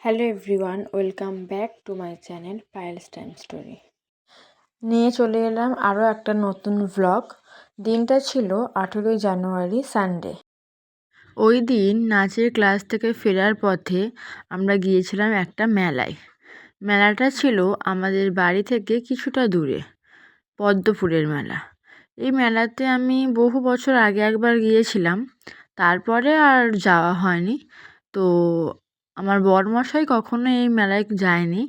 Hello everyone, welcome back to my channel Payel's time story. নিয়ে চলে এলাম আরও একটা নতুন ভ্লগ। দিনটা ছিল 18ই জানুয়ারি, সানডে। ওই দিন নাচের ক্লাস থেকে ফেরার পথে আমরা গিয়েছিলাম একটা মেলায়। মেলাটা ছিল আমাদের বাড়ি থেকে কিছুটা দূরে, পদ্মপুরের মেলা। এই মেলাতে আমি বহু বছর আগে একবার গিয়েছিলাম, তারপরে আর যাওয়া হয়নি। তো আমার বরমশাই কখনো এই মেলায় যায়নি,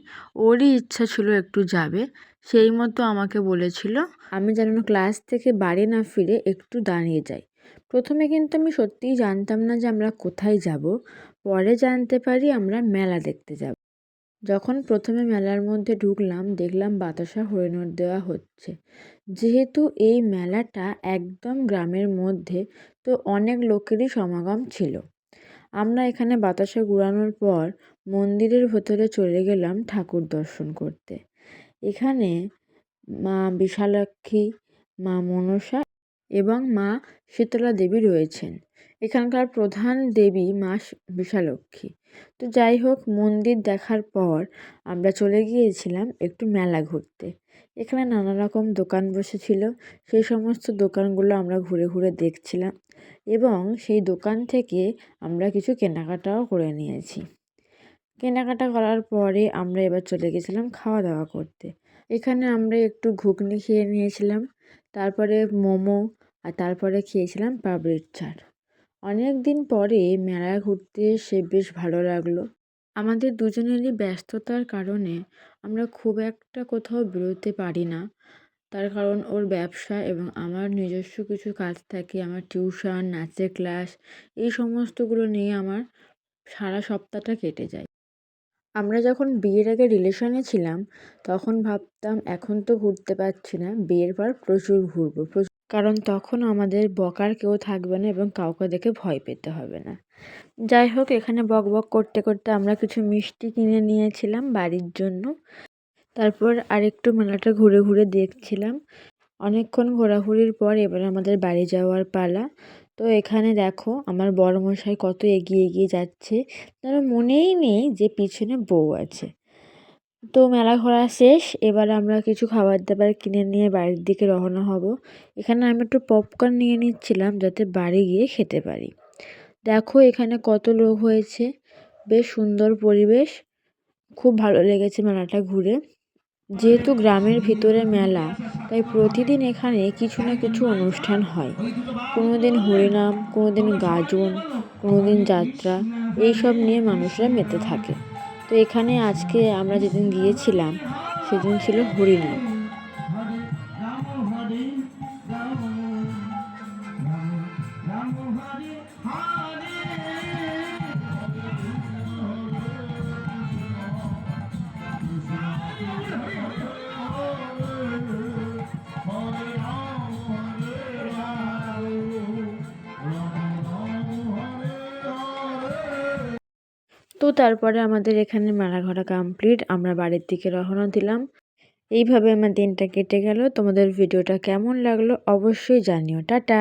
ওরই ইচ্ছা ছিল একটু যাবে, সেই মতো আমাকে বলেছিল আমি যেন ক্লাস থেকে বাড়ি না ফিরে একটু দাঁড়িয়ে যাই। প্রথমে কিন্তু আমি সত্যিই জানতাম না যে আমরা কোথায় যাব, পরে জানতে পারি আমরা মেলা দেখতে যাব। যখন প্রথমে মেলার মধ্যে ঢুকলাম, দেখলাম বাতাসা হরিণর দেওয়া হচ্ছে। যেহেতু এই মেলাটা একদম গ্রামের মধ্যে, তো অনেক লোকেরই সমাগম ছিল। আমরা এখানে বাতাসা ঘুরানোর পর মন্দিরের ভেতরে চলে গেলাম ঠাকুর দর্শন করতে। এখানে মা বিশালাক্ষী, মা মনসা এবং মা শীতলা দেবী রয়েছেন। এখানকার প্রধান দেবী মা বিশালক্ষী। তো যাই হোক, মন্দির দেখার পর আমরা চলে গিয়েছিলাম একটু মেলা ঘুরতে। এখানে নানা রকম দোকান বসেছিল, সেই সমস্ত দোকানগুলো আমরা ঘুরে ঘুরে দেখছিলাম এবং সেই দোকান থেকে আমরা কিছু কেনাকাটাও করে নিয়েছি। কেনাকাটা করার পরে আমরা এবার চলে গেছিলাম খাওয়া দাওয়া করতে। এখানে আমরা একটু ঘুগনি খেয়ে নিয়েছিলাম, তারপরে মোমো, আর তারপরে খেয়েছিলাম পাপড়ির চাট। অনেক দিন পরে মেলায় ঘুরতে এসে বেশ ভালো লাগলো। আমাদের দুজনেরই ব্যস্ততার কারণে আমরা খুব একটা কোথাও বেরোতে পারি না। তার কারণ ওর ব্যবসা এবং আমার নিজস্ব কিছু কাজ থাকে, আমার টিউশন, নাচের ক্লাস, এই সমস্তগুলো নিয়ে আমার সারা সপ্তাহটা কেটে যায়। আমরা যখন বিয়ের আগে রিলেশনে ছিলাম, তখন ভাবতাম এখন তো ঘুরতে পারছি না, বিয়ের পর প্রচুর ঘুরবো, কারণ তখন আমাদের বকার কেউ থাকবে না এবং কাউকে দেখে ভয় পেতে হবে না। যাই হোক, এখানে বক বক করতে করতে আমরা কিছু মিষ্টি কিনে নিয়েছিলাম বাড়ির জন্য। তারপর আরেকটু মেলাটা ঘুরে ঘুরে দেখছিলাম। অনেকক্ষণ ঘোরাঘুরির পর এবার আমাদের বাড়ি যাওয়ার পালা। তো এখানে দেখো আমার বড়মশাই কত এগিয়ে এগিয়ে যাচ্ছে, তার মনেই নেই যে পিছনে বউ আছে। তো মেলা ঘোরা শেষ, এবার আমরা কিছু খাবার দাবার কিনে নিয়ে বাড়ির দিকে রওনা হব। এখানে আমি একটু পপকর্ন নিয়ে নিচ্ছিলাম যাতে বাড়ি গিয়ে খেতে পারি। দেখো এখানে কত লোক হয়েছে, বেশ সুন্দর পরিবেশ, খুব ভালো লেগেছে মেলাটা ঘুরে। যেহেতু গ্রামের ভিতরে মেলা, তাই প্রতিদিন এখানে কিছু না কিছু অনুষ্ঠান হয়। কোনো দিন হরিনাম, কোনো দিন গাজন, কোনো দিন যাত্রা, এইসব নিয়ে মানুষরা মেতে থাকে। তো এখানে আজকে আমরা যেদিন গিয়েছিলাম সেদিন ছিল হরিনাম। তো তারপরে আমাদের এখানে মেলা ঘোরা কমপ্লিট, আমরা বাড়ির দিকে রওনা দিলাম। এইভাবে আমার দিনটা কেটে গেল। তোমাদের ভিডিওটা কেমন লাগলো অবশ্যই জানিও। টাটা।